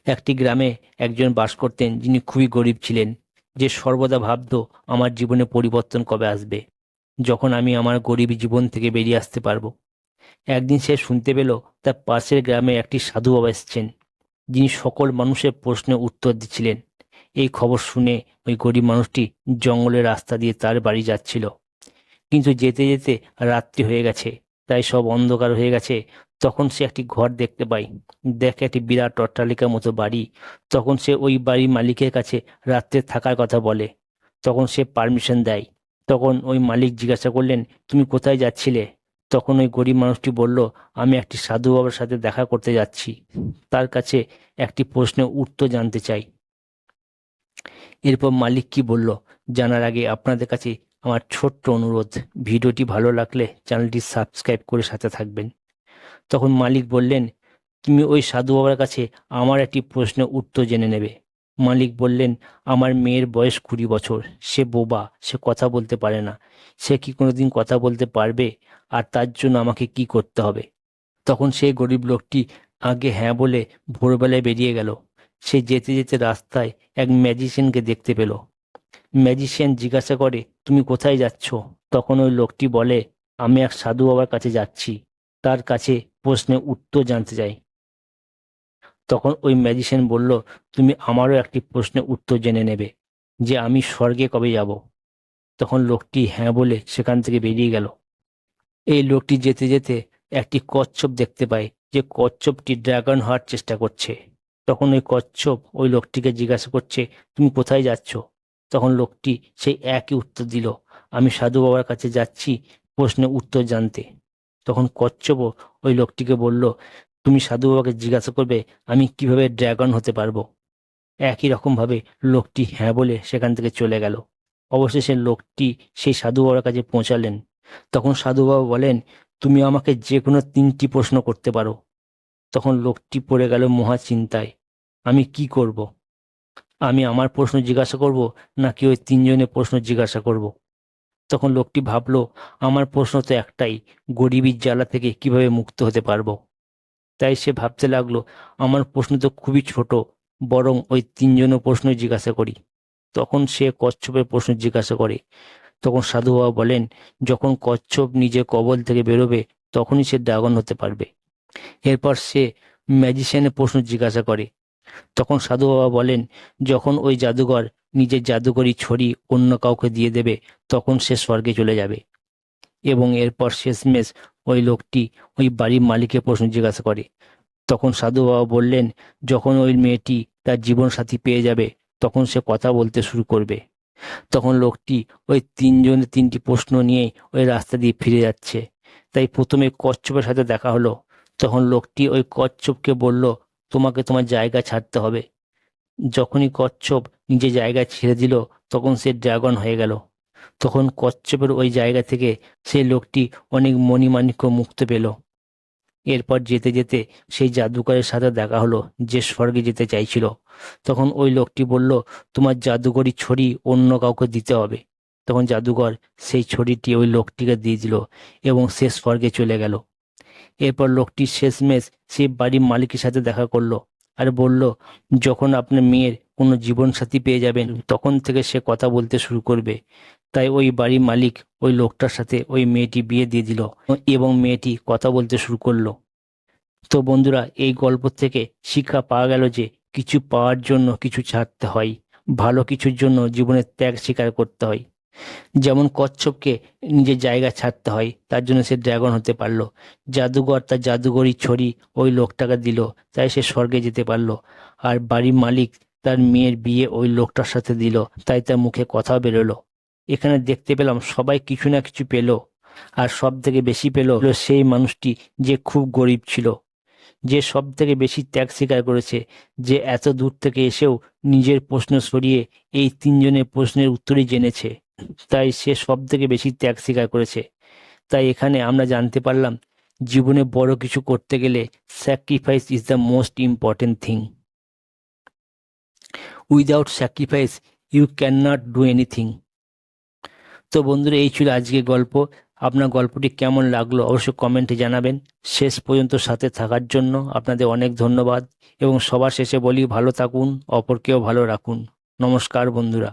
একটি গ্রামে একজন বাস করতেন যিনি খুবই গরিব ছিলেন, যে সর্বদা ভাবতো আমার জীবনে পরিবর্তন কবে আসবে, যখন আমি আমার গরিবী জীবন থেকে বেরিয়ে আসতে পারবো। একদিন সে শুনতে পেল তার পাশের গ্রামে একটি সাধু বাবা এসেছেন, যিনি সকল মানুষের প্রশ্নের উত্তর দিচ্ছিলেন। এই খবর শুনে ওই গরিব মানুষটি জঙ্গলের রাস্তা দিয়ে তার বাড়ি যাচ্ছিল, কিন্তু যেতে যেতে রাত্রি হয়ে গেছে, তাই সব অন্ধকার হয়ে গেছে। তখন সে একটি ঘর দেখতে পায়, দেখে একটি বিরাট অট্টালিকার মতো বাড়ি। তখন সে ওই বাড়ির মালিকের কাছে রাত্রে থাকার কথা বলে। তখন সে পারমিশন দেয়। তখন ওই মালিক জিজ্ঞাসা করলেন, তুমি কোথায় যাচ্ছিলে? তখন ওই গরিব মানুষটি বলল, আমি একটি সাধু বাবার সাথে দেখা করতে যাচ্ছি, তার কাছে একটি প্রশ্নের উত্তর জানতে চাই। এরপর মালিক কি বলল জানার আগে আপনাদের কাছে আমার ছোট্ট অনুরোধ, ভিডিওটি ভালো লাগলে চ্যানেলটি সাবস্ক্রাইব করে সাথে থাকবেন। তখন মালিক বললেন, তুমি ওই সাধু বাবার কাছে আমার একটি প্রশ্নের উত্তর জেনে নেবে। মালিক বললেন, আমার মেয়ের বয়স 20 বছর, সে বোবা, সে কথা বলতে পারে না। সে কি কোনোদিন কথা বলতে পারবে? আর তার জন্য আমাকে কি করতে হবে? তখন সেই গরিব লোকটি আগে হ্যাঁ বলে ভোরবেলায় বেরিয়ে গেল। সে যেতে যেতে রাস্তায় এক ম্যাজিশিয়ানকে দেখতে পেল। ম্যাজিশিয়ান জিজ্ঞাসা করে, তুমি কোথায় যাচ্ছ? তখন ওই লোকটি বলে, আমি এক সাধু বাবার কাছে যাচ্ছি, তার কাছে প্রশ্নের উত্তর জানতে চাই। তখন ওই ম্যাজিশিয়ান বলল, তুমি আমারও একটি প্রশ্নের উত্তর জেনে নেবে, যে আমি স্বর্গে কবে যাব। তখন লোকটি হ্যাঁ বলে সেখান থেকে বেরিয়ে গেল। এই লোকটি যেতে যেতে একটি কচ্ছপ দেখতে পায়, যে কচ্ছপটি ড্রাগন হওয়ার চেষ্টা করছে। তখন ওই কচ্ছপ ওই লোকটিকে জিজ্ঞাসা করছে, তুমি কোথায় যাচ্ছ? তখন লোকটি সেই একই উত্তর দিল, আমি সাধু বাবার কাছে যাচ্ছি প্রশ্নের উত্তর জানতে। তখন কচ্ছপও ওই লোকটিকে বলল, তুমি সাধু বাবাকে জিজ্ঞাসা করবে আমি কিভাবে ড্রাগন হতে পারবো। একই রকমভাবে লোকটি হ্যাঁ বলে সেখান থেকে চলে গেল। অবশেষে লোকটি সেই সাধু বাবার কাছে পৌঁছালেন। তখন সাধু বাবা বলেন, তুমি আমাকে যে কোনো 3টি প্রশ্ন করতে পারো। তখন লোকটি পড়ে গেল মহা চিন্তায়, আমি কি করব? আমি আমার প্রশ্ন জিজ্ঞাসা করব, নাকি ওই 3জনের প্রশ্ন জিজ্ঞাসা করব? তখন লোকটি ভাবলো, আমার প্রশ্ন তো একটাই, গরিবের জ্বালা থেকে কিভাবে মুক্ত হতে পারবো। তাই সে ভাবতে লাগলো, আমার প্রশ্ন তো খুবই ছোট, বরং ওই 3জনের প্রশ্ন জিজ্ঞাসা করি। তখন সে কচ্ছপের প্রশ্ন জিজ্ঞাসা করে। তখন সাধু বাবা বলেন, যখন কচ্ছপ নিজের কবল থেকে বেরোবে তখনই সে ড্রাগন হতে পারবে। এরপর সে ম্যাজিশিয়ানের প্রশ্ন জিজ্ঞাসা করে। তখন সাধু বাবা বলেন, যখন ওই জাদুঘর নিজের জাদুকরি ছড়ি অন্য কাউকে দিয়ে দেবে তখন সে স্বর্গে চলে যাবে। এবং এরপর শেষমেশ ওই লোকটি ওই বাড়ির মালিকের প্রশ্ন জিজ্ঞাসা করে। তখন সাধু বাবা বললেন, যখন ওই মেয়েটি তার জীবন সাথী পেয়ে যাবে তখন সে কথা বলতে শুরু করবে। তখন লোকটি ওই 3জনের 3টি প্রশ্ন নিয়ে ওই রাস্তা দিয়ে ফিরে যাচ্ছে। তাই প্রথমে কচ্ছপের সাথে দেখা হলো। তখন লোকটি ওই কচ্ছপকে বলল, তোমাকে তোমার জায়গা ছাড়তে হবে। যখনই কচ্ছপ নিজের জায়গা ছেড়ে দিল তখন সে ড্রাগন হয়ে গেল। তখন কচ্ছপের ওই জায়গা থেকে সেই লোকটি অনেক মণিমাণিক্য মুক্ত পেল। এরপর যেতে যেতে সেই জাদুকরের সাথে দেখা হলো, যে স্বর্গে যেতে চাইছিল। তখন ওই লোকটি বলল, তোমার জাদুকরি ছড়ি অন্য কাউকে দিতে হবে। তখন জাদুকর সেই ছড়িটি ওই লোকটিকে দিয়ে দিল এবং সে স্বর্গে চলে গেল। এরপর লোকটি শেষমেশ সেই বাড়ির মালিকের সাথে দেখা করলো আর বলল, যখন আপনার মেয়ের কোনো জীবনসাথী পেয়ে যাবেন তখন থেকে সে কথা বলতে শুরু করবে। তাই ওই বাড়ির মালিক ওই লোকটার সাথে ওই মেয়েটি বিয়ে দিয়ে দিল এবং মেয়েটি কথা বলতে শুরু করলো। তো বন্ধুরা, এই গল্প থেকে শিক্ষা পাওয়া গেল যে কিছু পাওয়ার জন্য কিছু ছাড়তে হয়, ভালো কিছুর জন্য জীবনের ত্যাগ স্বীকার করতে হয়। যেমন কচ্ছপকে নিজের জায়গা ছাড়তে হয়, তার জন্য সে ড্রাগন হতে পারলো। জাদুঘর তার জাদুঘরি ছড়ি ওই লোকটাকে দিল, তাই সে স্বর্গে যেতে পারলো। আর বাড়ির মালিক তার মেয়ের বিয়ে ওই লোকটার সাথে দিল, তাই তার মুখে কথা বেরোলো। এখানে দেখতে পেলাম সবাই কিছু না কিছু পেলো, আর সব থেকে বেশি পেলো সেই মানুষটি যে খুব গরিব ছিল, যে সব থেকে বেশি ত্যাগ স্বীকার করেছে, যে এত দূর থেকে এসেও নিজের প্রশ্ন সরিয়ে এই 3জনের প্রশ্নের উত্তরই জেনেছে। তাই সে সব থেকে বেশি ত্যাগ স্বীকার করেছে। তাই এখানে আমরা জানতে পারলাম, জীবনে বড় কিছু করতে গেলে sacrifice is the most important thing. Without sacrifice you can not do anything. তো বন্ধুরা, এই ছিল আজকের গল্প। আপনার গল্পটি কেমন লাগলো অবশ্যই কমেন্টে জানাবেন। শেষ পর্যন্ত সাথে থাকার জন্য আপনাদের অনেক ধন্যবাদ এবং সবার শেষে বলি ভালো থাকুন, অপরকেও ভালো রাখুন। নমস্কার বন্ধুরা।